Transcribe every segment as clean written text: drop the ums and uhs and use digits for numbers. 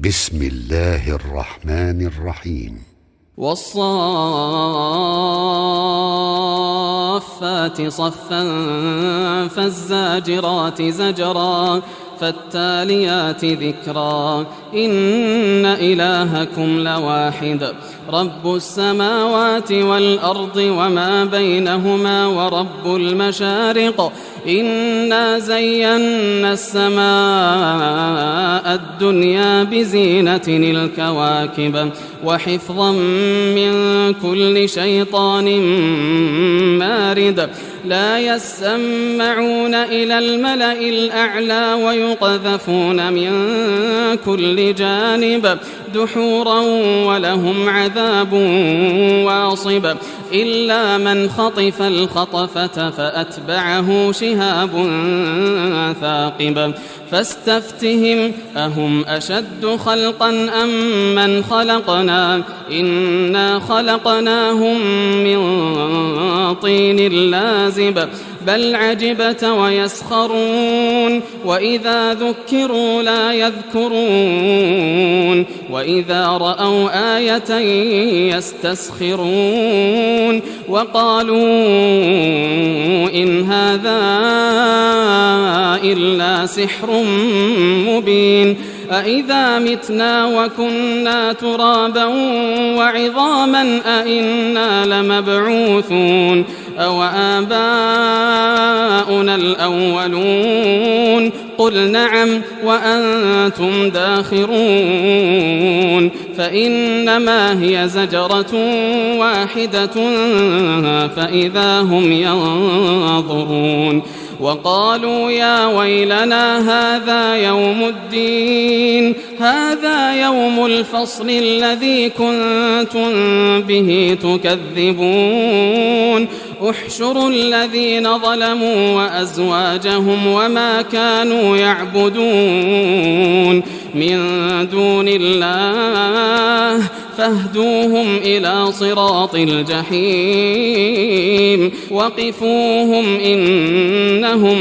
بسم الله الرحمن الرحيم. والصافات صفا فالزاجرات زجرا فالتاليات ذكرا إن إلهكم لواحد رب السماوات والأرض وما بينهما ورب المشارق إنا زينا السماء الدنيا بزينة الكواكب وحفظا من كل شيطان مارد لا يسمعون إلى الملأ الأعلى ويقذفون من كل جانب دحورا ولهم عذاب واصب إلا من خطف الخطفة فأتبعه شهاب ثاقب فاستفتهم أهم أشد خلقا أم من خلقنا إنا خلقناهم من طين لازب بل عجبت ويسخرون وإذا ذكروا لا يذكرون وإذا رأوا آية يستسخرون وقالوا إن هذا إلا سحر مبين أإذا متنا وكنا ترابا وعظاما أإنا لمبعوثون أو آباؤنا الأولون قل نعم وأنتم داخرون فإنما هي زجرة واحدة فإذا هم ينظرون وقالوا يا ويلنا هذا يوم الدين هذا يوم الفصل الذي كنتم به تكذبون احشروا الذين ظلموا وأزواجهم وما كانوا يعبدون من دون الله فاهدوهم إلى صراط الجحيم وقفوهم إنهم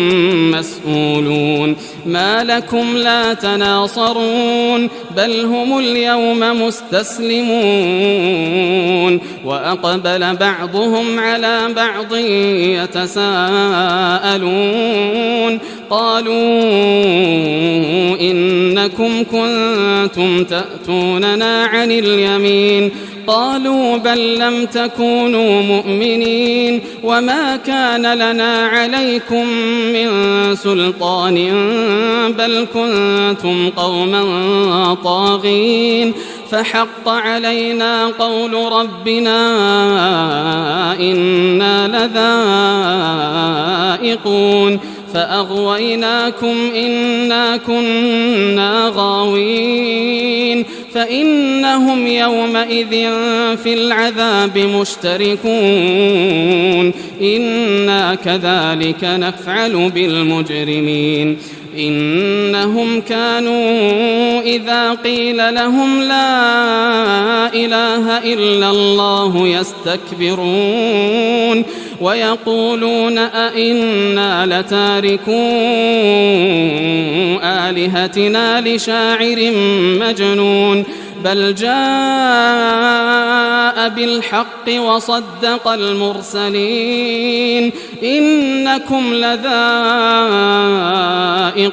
مسؤولون ما لكم لا تناصرون بل هم اليوم مستسلمون وأقبل بعضهم على بعض يتساءلون قالوا إنكم كنتم تأتوننا عن اليمين قالوا بل لم تكونوا مؤمنين وما كان لنا عليكم من سلطان بل كنتم قوما طاغين فحق علينا قول ربنا إنا لذائقون فأغويناكم إنا كنا غاوين فإنهم يومئذ في العذاب مشتركون إنا كذلك نفعل بالمجرمين إنهم كانوا إذا قيل لهم لا إله إلا الله يستكبرون ويقولون أئنا لتاركو آلهتنا لشاعر مجنون بل جاء بالحق وصدق المرسلين إنكم لذائق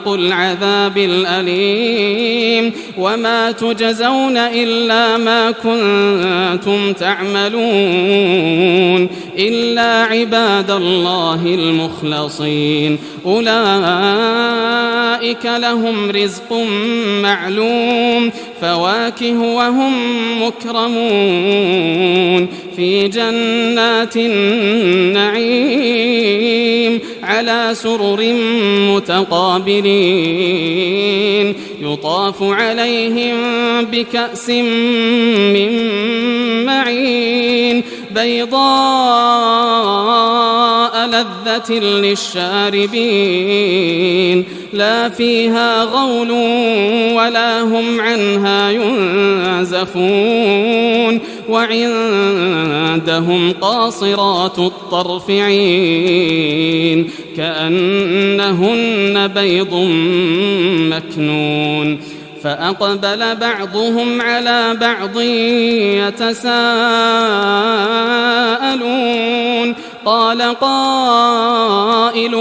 العذاب الأليم وما تجزون إلا ما كنتم تعملون إلا عباد الله المخلصين أولئك لهم رزق معلوم فواكه وهم مكرمون في جنات النعيم على سرر متقابلين يطاف عليهم بكأس من معين بيضاء لذة للشاربين لا فيها غول ولا هم عنها ينزفون وعندهم قاصرات الطرف عين كأنهن بيض مكنون فأقبل بعضهم على بعض يتساءلون قال قائل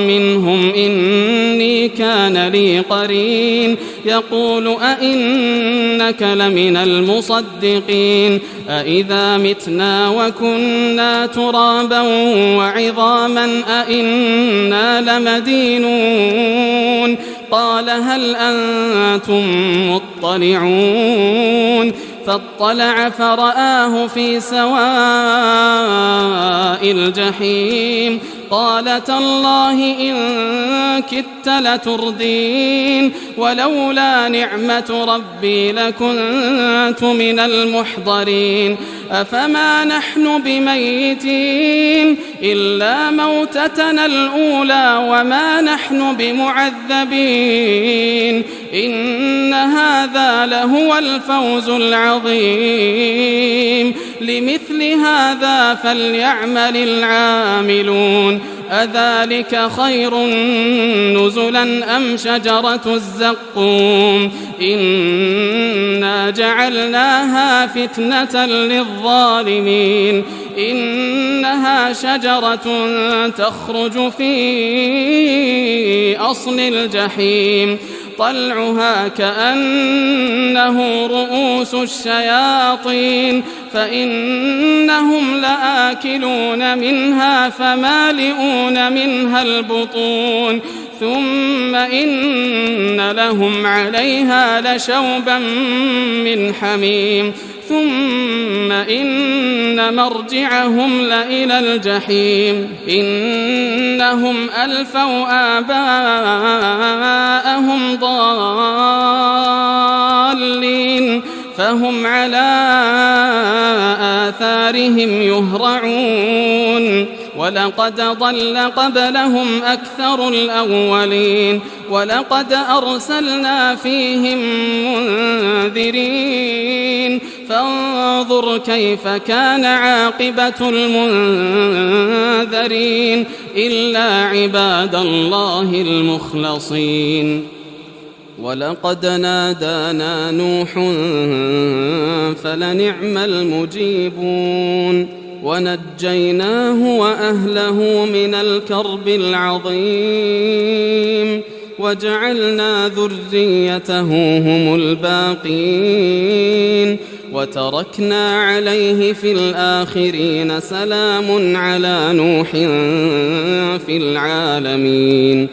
منهم إني كان لي قرين يقول أئنك لمن المصدقين أئذا متنا وكنا ترابا وعظاما أئنا لمدينون قال هل أنتم مطلعون فاطلع فرآه في سواء الجحيم قال تالله إن كدت لتردين ولولا نعمة ربي لكنت من المحضرين أفما نحن بميتين إلا موتتنا الأولى وما نحن بمعذبين إن هذا لهو الفوز العظيم لمثل هذا فليعمل العاملون أذلك خير نزلا أم شجرة الزقوم إنا جعلناها فتنة للظالمين إنها شجرة تخرج في أصل الجحيم طلعها كأنه رؤوس الشياطين فإنهم لآكلون منها فمالئون منها البطون ثم إن لهم عليها لشوبا من حميم ثم إن مرجعهم لإلى الجحيم إنهم ألفوا آباءهم ضالين فهم على آثارهم يهرعون ولقد ضل قبلهم أكثر الأولين ولقد أرسلنا فيهم منذرين فانظر كيف كان عاقبة المنذرين إلا عباد الله المخلصين ولقد نادانا نوح فلنعم المجيبون ونجيناه وأهله من الكرب العظيم وجعلنا ذريته هم الباقين وتركنا عليه في الآخرين سلام على نوح في العالمين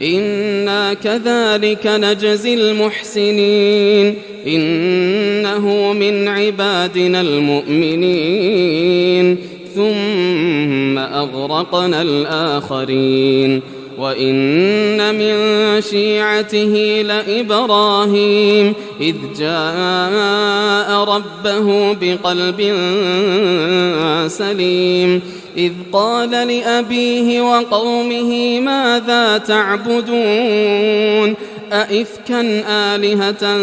إنا كذلك نجزي المحسنين إنه من عبادنا المؤمنين ثم أغرقنا الآخرين وإن من شيعته لإبراهيم إذ جاء ربه بقلب سليم إذ قال لأبيه وقومه ماذا تعبدون أئفكا آلهة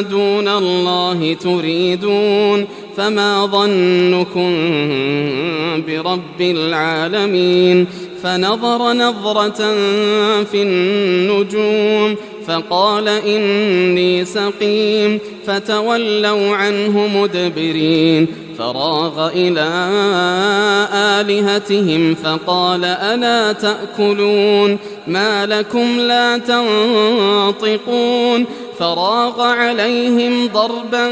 دون الله تريدون فما ظنكم برب العالمين فنظر نظرة في النجوم فقال إني سقيم فتولوا عنه مدبرين فراغ إلى آلهتهم فقال ألا تأكلون ما لكم لا تنطقون فراغ عليهم ضربا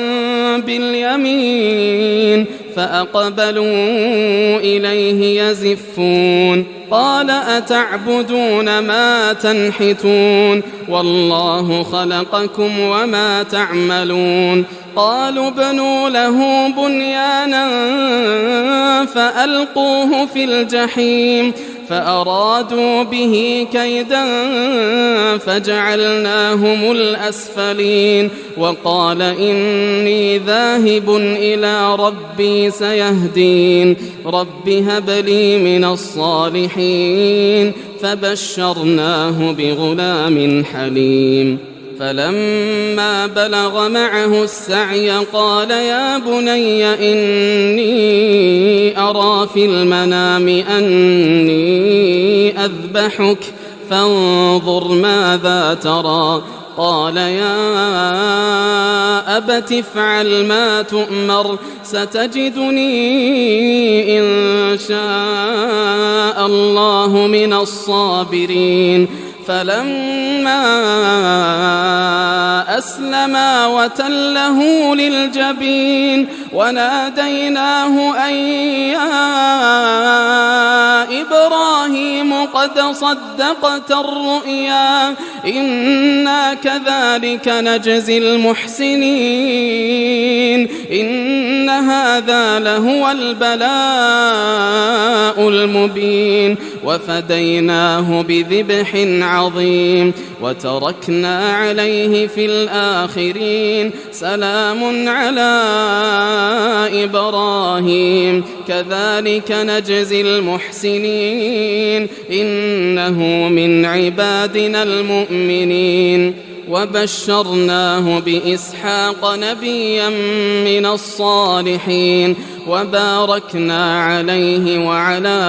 باليمين فأقبلوا إليه يزفون قال أتعبدون ما تنحتون والله خلقكم وما تعملون قالوا ابنوا له بنيانا فألقوه في الجحيم فأرادوا به كيدا فجعلناهم الأسفلين وقال إني ذاهب إلى ربي سيهدين رب هب لي من الصالحين فبشرناه بغلام حليم فلما بلغ معه السعي قال يا بني إني أرى في المنام أني أذبحك فانظر ماذا ترى قال يا أبت افعل ما تؤمر ستجدني إن شاء الله من الصابرين فلما أسلما وتله للجبين وناديناه أن يا إبراهيم قد صدقت الرؤيا إنا كذلك نجزي المحسنين إن هذا لهو البلاء المبين وفديناه بذبح عظيم وتركنا عليه في الآخرين سلام على إبراهيم كذلك نجزي المحسنين إنه من عبادنا المؤمنين وبشرناه بإسحاق نبيا من الصالحين وباركنا عليه وعلى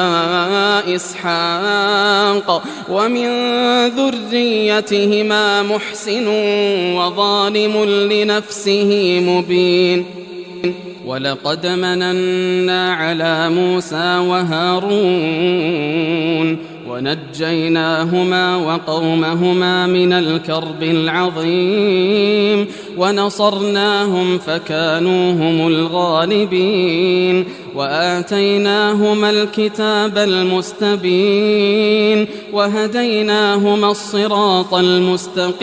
إسحاق ومن ذريتهما محسن وظالم لنفسه مبين ولقد مننا على موسى وهارون ونجيناهما وقومهما من الكرب العظيم ونصرناهم فكانوا هم الغالبين وآتيناهما الكتاب المستبين وهديناهما الصراط المستقيم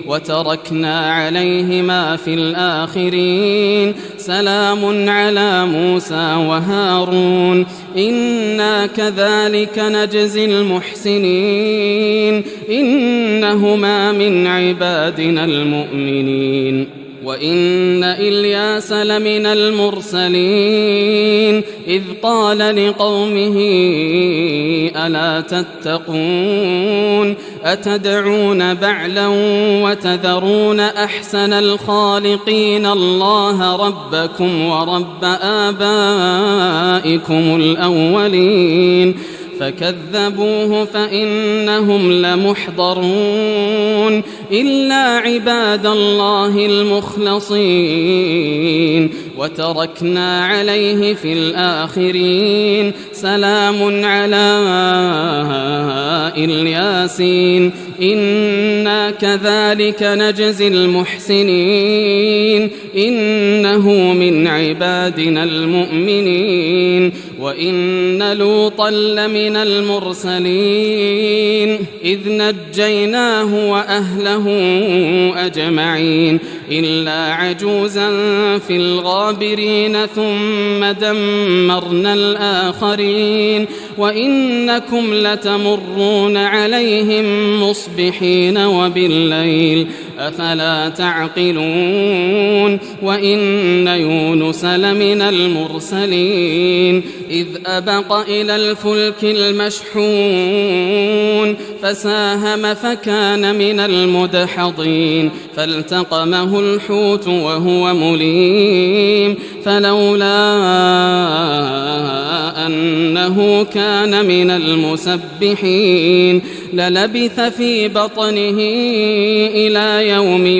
وتركنا عليهما في الآخرين سلام على موسى وهارون إنا كذلك نجزي المحسنين إنهما من عبادنا المؤمنين وإن إلياس لمن المرسلين إذ قال لقومه ألا تتقون أتدعون بعلا وتذرون أحسن الخالقين الله ربكم ورب آبائكم الأولين فكذبوه فإنهم لمحضرون إلا عباد الله المخلصين وتركنا عليه في الآخرين سلام على الياسين إنا كذلك نجزي المحسنين إنه من عبادنا المؤمنين وإن لوطا لمن المرسلين إذ نجيناه وأهله أجمعين إلا عجوزا في الغابرين ثم دمرنا الآخرين وإنكم لتمرون عليهم مصبحين وبالليل أفلا تعقلون وإن يونس لمن المرسلين إذ أبق إلى الفلك المشحون فساهم فكان من المدحضين فالتقمه الحوت وهو مليم فلولا أنه كان من المسبحين للبث في بطنه إلى يوم